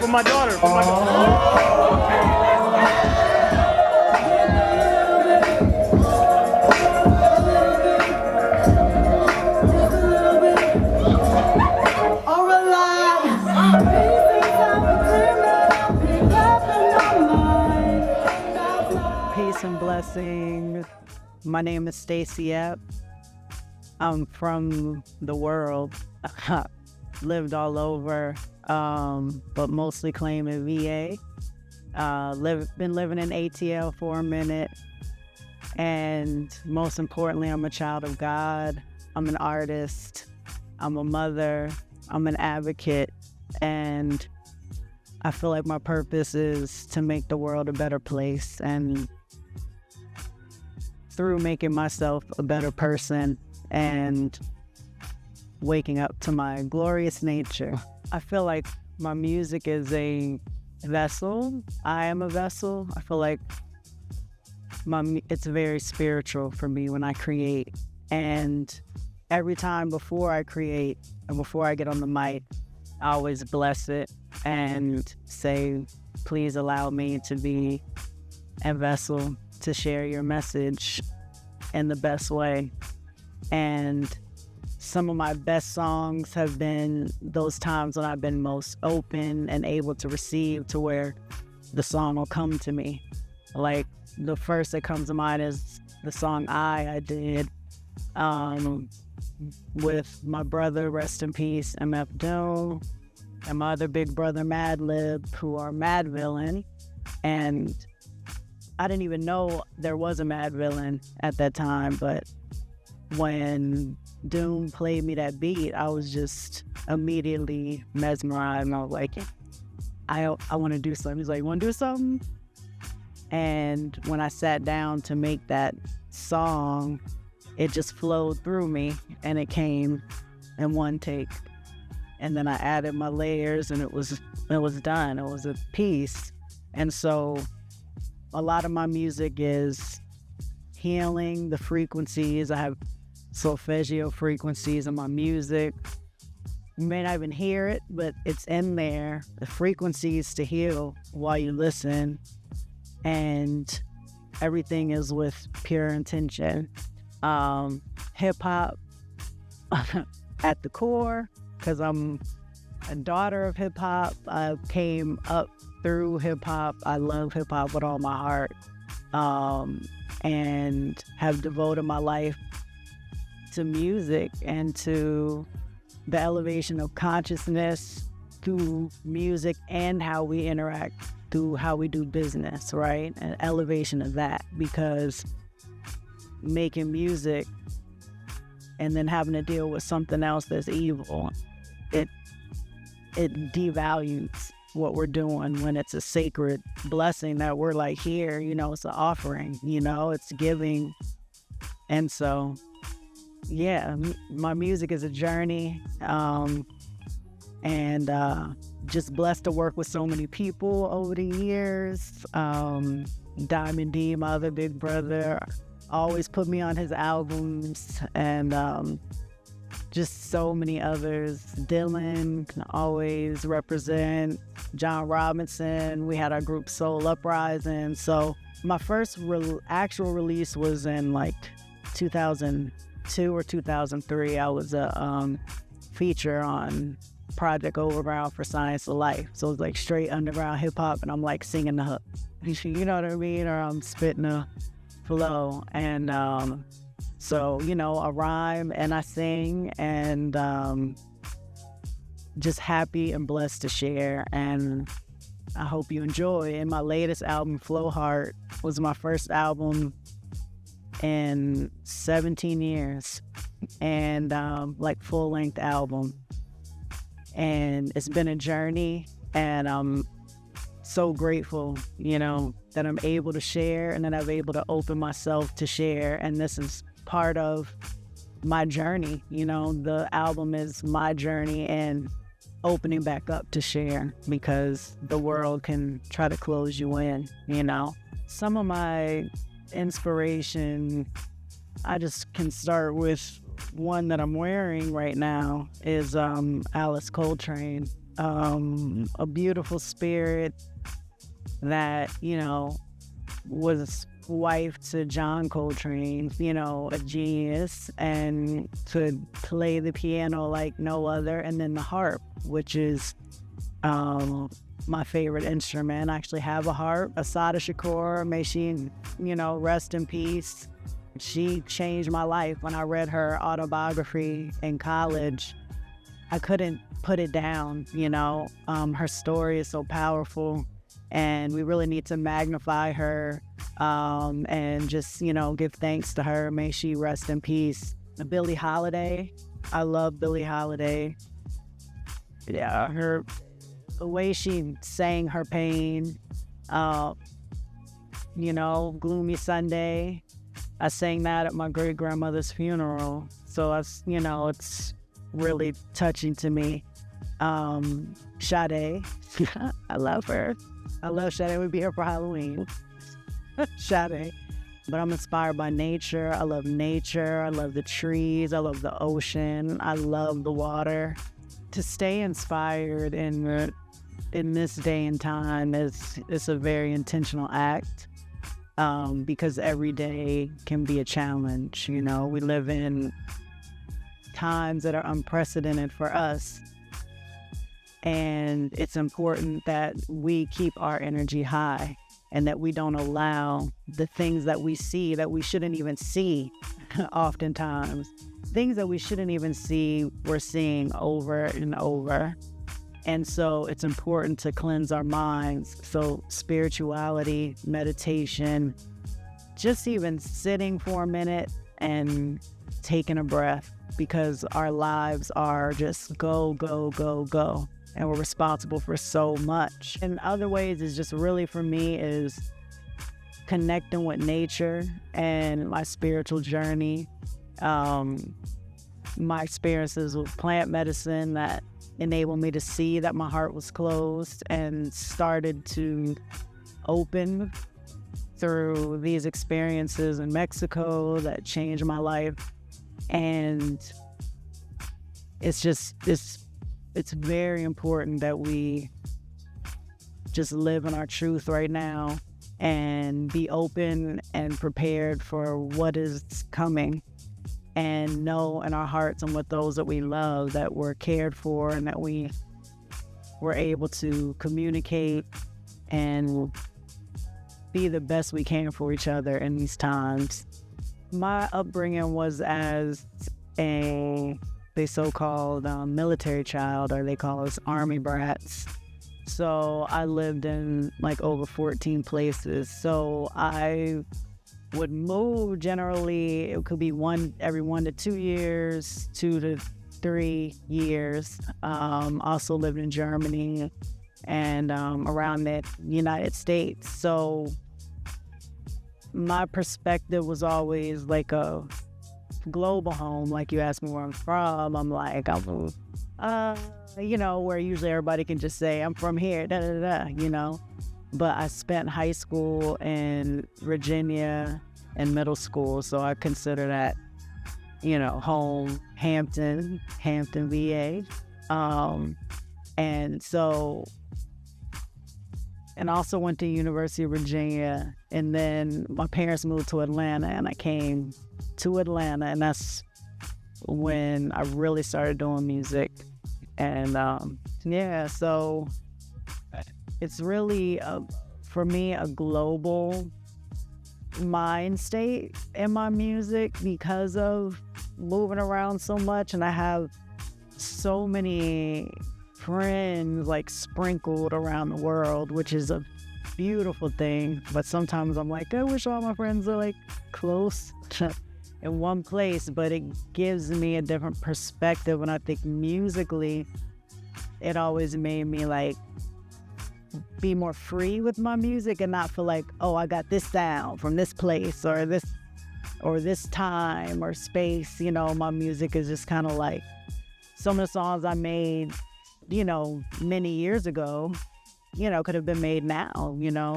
for my daughter. For my daughter. Peace and blessings. My name is Stacy Epps. I'm from the world. Lived all over, but mostly claiming VA. Been living in ATL for a minute. And most importantly, I'm a child of God. I'm an artist. I'm a mother. I'm an advocate. And I feel like my purpose is to make the world a better place, and through making myself a better person and waking up to my glorious nature. I feel like my music is a vessel. I am a vessel. I feel like it's very spiritual for me when I create. And every time before I create and before I get on the mic, I always bless it and say, please allow me to be a vessel to share your message in the best way. And some of my best songs have been those times when I've been most open and able to receive, to where the song will come to me. Like the first that comes to mind is the song I did with my brother, rest in peace, MF Doom, and my other big brother Madlib, who are Madvillainy. And I didn't even know there was a Madvillainy at that time, but when Doom played me that beat, I was just immediately mesmerized, and I was like, I want to do something. He's like, you want to do something? And when I sat down to make that song, it just flowed through me, and it came in one take. And then I added my layers, and it was done. It was a piece. And so a lot of my music is healing the frequencies. I have solfeggio frequencies in my music. You may not even hear it, but it's in there. The frequencies to heal while you listen. And everything is with pure intention. Hip hop at the core, because I'm a daughter of hip hop. I came up through hip hop. I love hip hop with all my heart, and have devoted my life to music and to the elevation of consciousness through music, and how we interact through how we do business, right? An elevation of that, because making music and then having to deal with something else that's evil, it devalues what we're doing when it's a sacred blessing that we're like, here, it's an offering, it's giving. And so, yeah, my music is a journey, and just blessed to work with so many people over the years. Diamond D, my other big brother, always put me on his albums, and just so many others. Dylan can always represent. John Robinson. We had our group Soul Uprising. So my first actual release was in like 2002 or 2003. I was a feature on Project Overground for Scienz of Life. So it's like straight underground hip hop, and I'm like singing the hook. You know what I mean? Or I'm spitting a flow. And so, I rhyme and I sing, and just happy and blessed to share. And I hope you enjoy. And my latest album, Flow Heart, was my first album in 17 years, and like full-length album. And it's been a journey, and I'm so grateful, that I'm able to share, and that I'm able to open myself to share. And this is part of my journey. The album is my journey, and opening back up to share, because the world can try to close you in. Some of my inspiration, I just can start with one that I'm wearing right now, is Alice Coltrane. a beautiful spirit that, was wife to John Coltrane, a genius, and could play the piano like no other. And then the harp, which is my favorite instrument. I actually have a harp. Asada Shakur, may she, rest in peace. She changed my life. When I read her autobiography in college, I couldn't put it down, her story is so powerful, and we really need to magnify her, and just, give thanks to her. May she rest in peace. Billie Holiday, I love Billie Holiday. Yeah, the way she sang her pain, Gloomy Sunday. I sang that at my great grandmother's funeral. So it's really touching to me. Sade, I love her. I love Sade. We'd be here for Halloween. Sade. But I'm inspired by nature. I love nature. I love the trees. I love the ocean. I love the water. To stay inspired in this day and time is a very intentional act, because every day can be a challenge. We live in times that are unprecedented for us, and it's important that we keep our energy high and that we don't allow the things that we see that we shouldn't even see. Oftentimes things that we shouldn't even see, we're seeing over and over. And so it's important to cleanse our minds. So spirituality, meditation, just even sitting for a minute and taking a breath, because our lives are just go, go, go, go. And we're responsible for so much. In other ways, it's just really, for me, is connecting with nature and my spiritual journey. My experiences with plant medicine that enabled me to see that my heart was closed and started to open through these experiences in Mexico that changed my life. And it's very important that we just live in our truth right now and be open and prepared for what is coming, and know in our hearts and with those that we love that we're cared for, and that we're able to communicate and be the best we can for each other in these times. My upbringing was as a so-called military child, or they call us army brats. So I lived in over 14 places. So I would move generally, it could be every 1 to 2 years, 2 to 3 years. Also lived in Germany and around the United States. So my perspective was always like a global home. Like, you ask me where I'm from, I'm like, where usually everybody can just say, I'm from here, da da da, But I spent high school in Virginia and middle school, so I consider that, home, Hampton, VA. And also went to University of Virginia, and then my parents moved to Atlanta, and I came to Atlanta, and that's when I really started doing music. And so it's really for me a global mind state in my music, because of moving around so much, and I have so many friends sprinkled around the world, which is a beautiful thing. But sometimes I'm like, I wish all my friends are close in one place, but it gives me a different perspective. And I think musically it always made me be more free with my music, and not feel I got this sound from this place or this time or space. My music is just kind of some of the songs I made many years ago, could have been made now,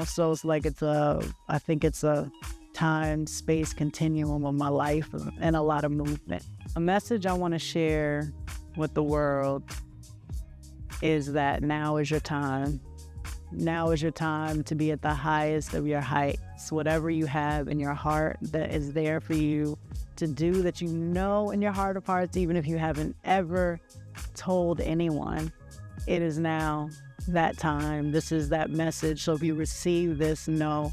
so it's I think it's a time space continuum of my life and a lot of movement. A message I want to share with the world is that now is your time. Now is your time to be at the highest of your heights. Whatever you have in your heart that is there for you to do, that you know in your heart of hearts, even if you haven't ever told anyone, it is now that time. This is that message. So if you receive this, know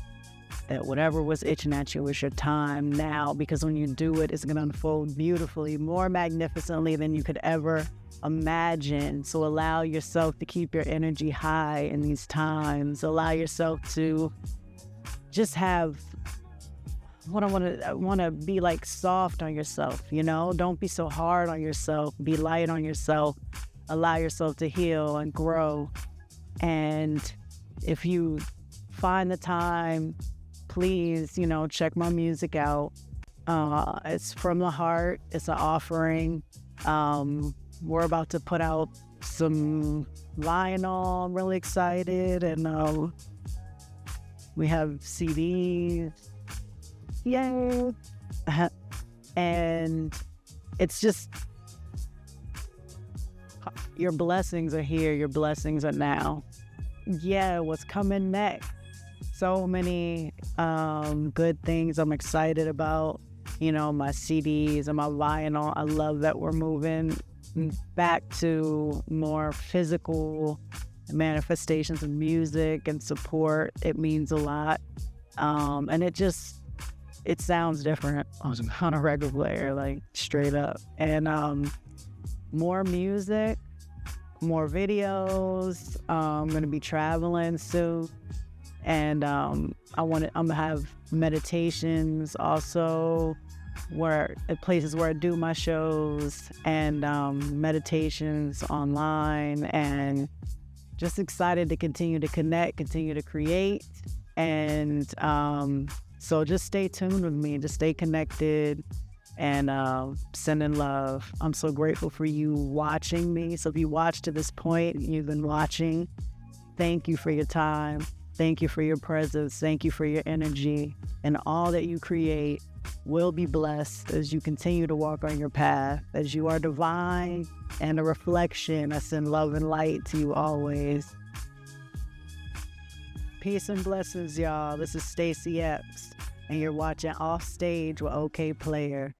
that whatever was itching at you is your time now, because when you do it, it's going to unfold beautifully, more magnificently than you could ever imagine. So allow yourself to keep your energy high in these times. Allow yourself to just have I want to be like soft on yourself, you know? Don't be so hard on yourself. Be light on yourself. Allow yourself to heal and grow. And if you find the time, please, check my music out. It's from the heart. It's an offering. We're about to put out some vinyl. I'm really excited. And we have CDs. Yay. And it's just, your blessings are here. Your blessings are now. Yeah, what's coming next? So many good things I'm excited about. My CDs and my vinyl. I love that we're moving back to more physical manifestations of music and support. It means a lot. And it sounds different on a record player, like straight up. And more music, more videos. I'm gonna be traveling soon. And I'm gonna have meditations also, at places where I do my shows, and meditations online, and just excited to continue to connect, continue to create. And so just stay tuned with me, just stay connected, and sending love. I'm so grateful for you watching me. So if you watched to this point, you've been watching, thank you for your time. Thank you for your presence. Thank you for your energy. And all that you create will be blessed as you continue to walk on your path, as you are divine and a reflection. I send love and light to you always. Peace and blessings, y'all. This is Stacy Epps, and you're watching Offstage with Okayplayer.